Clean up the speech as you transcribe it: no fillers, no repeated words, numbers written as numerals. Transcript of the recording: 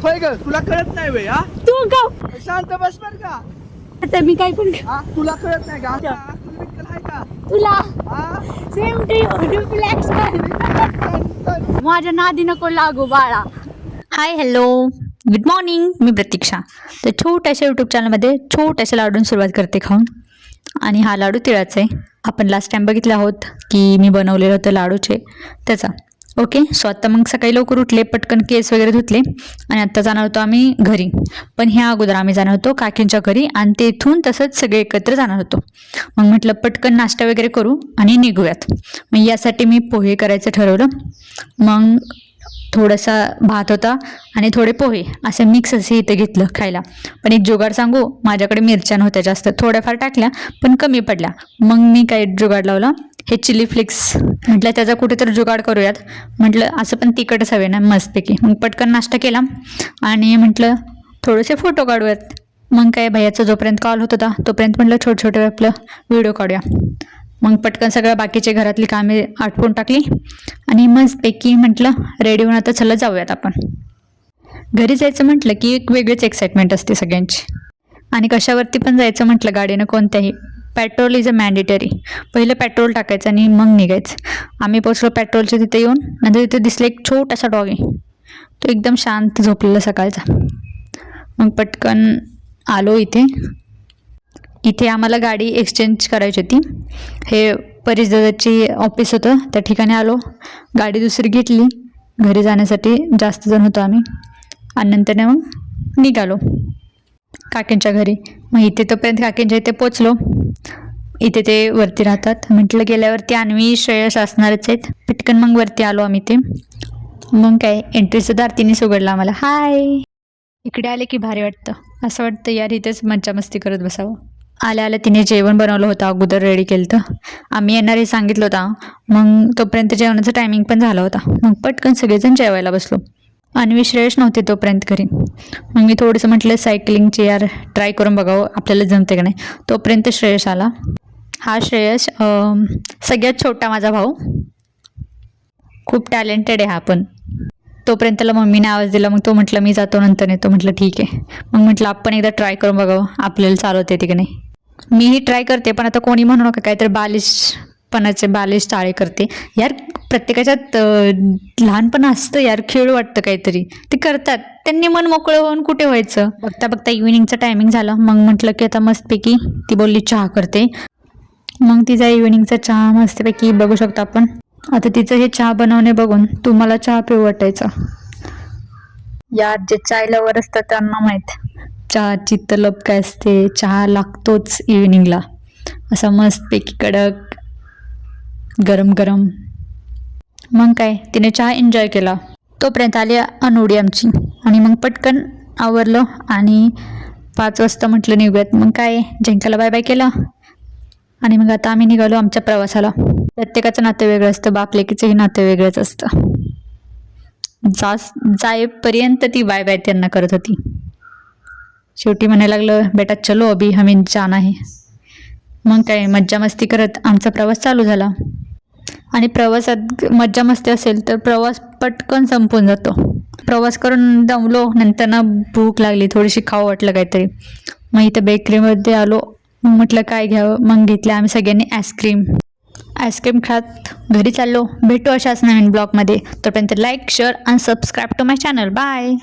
होय ग, तुला कळत नाही वे? हा, तू का शांत बस बर का. आता मी काय पण हा, तुला कळत नाही का? तुला बिक्कल आहे का? तुला हा, सेम रिफ्लेक्स माझ्या नादी नको लागू बाळा. हाय हॅलो गुड मॉर्निंग, मी प्रतीक्षा. तर छोट्याशा यूट्यूब चॅनलमध्ये छोट्याशा लाडून सुरुवात करते खाऊन. आणि हा लाडू तिळाचा आहे. आपण लास्ट टाइम बघितलं आहोत की मी बनवलेलं होतं लाडूचे त्याचा. ओके, सो आत्ता मग सकाळी लवकर उठले, पटकन केस वगैरे धुतले आणि आत्ता जाणार होतो आम्ही घरी. पण ह्या अगोदर आम्ही जाणार होतो काकींच्या घरी आणि तेथून तसंच सगळे एकत्र जाणार होतो. मग म्हटलं पटकन नाश्ता वगैरे करू आणि निघूयात. मग यासाठी मी पोहे करायचं ठरवलं. मग थोडासा भात होता आणि थोडे पोहे असे मिक्स असे इथे घेतलं खायला. पण एक जुगाड सांगू, माझ्याकडे मिरच्या नव्हत्या जास्त, थोड्याफार टाकल्या पण कमी पडल्या. मग मी काय जुगाड लावला, हे चिली फ्लेक्स. म्हटलं त्याचा कुठेतरी जुगाड करूयात. म्हटलं असं पण तिखटच हवे ना मस्तपैकी. मग पटकन नाश्ता केला आणि म्हटलं थोडेसे फोटो काढूयात. मग काय भैयाचा जोपर्यंत कॉल होत होता तोपर्यंत म्हटलं छोटे छोटे आपलं व्हिडिओ काढूया. मग पटकन सगळं बाकीचे घरातली कामे आटपून टाकली आणि मस्तपैकी म्हटलं रेडी होऊन आता चला जाऊयात आपण. घरी जायचं म्हटलं की एक वेगळीच एक्साइटमेंट असते सगळ्यांची. आणि कशावरती पण जायचं म्हटलं गाडीनं कोणत्याही, पेट्रोल इज अ मॅन्डेटरी. पहिलं पेट्रोल टाकायचं आणि मग निघायचं. आम्ही पोचलो पेट्रोलच्या तिथे येऊन. नंतर तिथे दिसलं एक छोटासा डॉग आहे, तो एकदम शांत झोपलेला सकाळचा. मग पटकन आलो इथे. इथे आम्हाला गाडी एक्सचेंज करायची होती. हे परिसदाची ऑफिस होतं, त्या ठिकाणी आलो. गाडी दुसरी घेतली घरी जाण्यासाठी. जास्त जण होतो आम्ही. आणि नंतर मग निघालो काकींच्या घरी. मग इथे तोपर्यंत काकींच्या इथे पोचलो. इथे ते वरती राहतात. म्हटलं गेल्यावरती अन्वी श्रेयस असणारच आहेत. पटकन मग वरती आलो आम्ही. ते मग काय एंट्रीचं दार तिनेच उघडलं आम्हाला. हाय. इकडे आले की भारी वाटतं. असं वाटतं यार इथेच मज्जा मस्ती करत बसावं. आल्या आल्या तिने जेवण बनवलं होतं, अगोदर रेडी केलं होतं. आम्ही येणार हे सांगितलं होतं. मग तोपर्यंत जेवणाचं टायमिंग पण झाला होता. मग पटकन सगळेजण जेवायला बसलो. अन्वी श्रेयस नव्हते तोपर्यंत घरी. मग मी थोडंसं म्हटलं सायकलिंगची यार ट्राय करून बघावं आपल्याला जमते का नाही. तोपर्यंत श्रेयस आला. हा श्रेयस सगळ्यात छोटा माझा भाऊ. खूप टॅलेंटेड आहे हा पण. तोपर्यंत त्याला मम्मीने आवाज दिला. मग तो म्हटलं मी जातो नंतर येतो. म्हटलं ठीक आहे. मग म्हटलं आपण एकदा ट्राय करून बघावं आपल्याला चालवते की नाही. मीही ट्राय करते पण आता कोणी म्हणू नका काहीतरी बालिश चाळे करते यार. प्रत्येकाच्यात लहानपण असतं यार, खेळ वाटतं काहीतरी, ते करतात. त्यांनी मन मोकळं होऊन कुठे व्हायचं. बघता बघता इव्हिनिंगचं टायमिंग झालं. मग म्हटलं की आता मस्तपैकी ती बोलली चहा करते. मग तिचा इव्हिनिंगचा चहा मस्तपैकी बघू शकतो आपण. आता तिचं हे चहा बनवणे बघून तुम्हाला चहा पिऊ वाटायचा यार. जे चाय लवर असतात त्यांना माहीत चहाची तलब काय असते. चहा लागतोच इव्हिनिंगला असा मस्तपैकी कडक गरम गरम. मग काय तिने चहा एन्जॉय केला. तोपर्यंत आली अनुडी आमची. आणि मग पटकन आवरलं आणि 5 वाजता म्हटलं निघूयात. मग काय जंकाला बाय बाय केलं आणि मग आता आम्ही निघालो आमच्या प्रवासाला. प्रत्येकाचं नातं वेगळं असतं. बाप लेकीचंही नातं वेगळंच असतं. जाईपर्यंत ती बाय बाय त्यांना करत होती. शेवटी म्हणायला लागलं बेटा चलो अभी हमें जाना है. मग काय मज्जा मस्ती करत आमचा प्रवास चालू झाला. आणि प्रवासात मज्जा मस्ती असेल तर प्रवास पटकन संपून जातो. प्रवास करून दमलो, नंतर ना भूक लागली, थोडीशी खावं वाटलं काहीतरी. मग इथं बेकरीमध्ये आलो. मग म्हटलं काय घ्यावं. मग घेतलं आम्ही सगळ्यांनी आईस्क्रीम खात घरी चाललो. भेटू अशाच नवीन ब्लॉगमध्ये. तोपर्यंत लाईक शेअर आणि subscribe to my channel. Bye.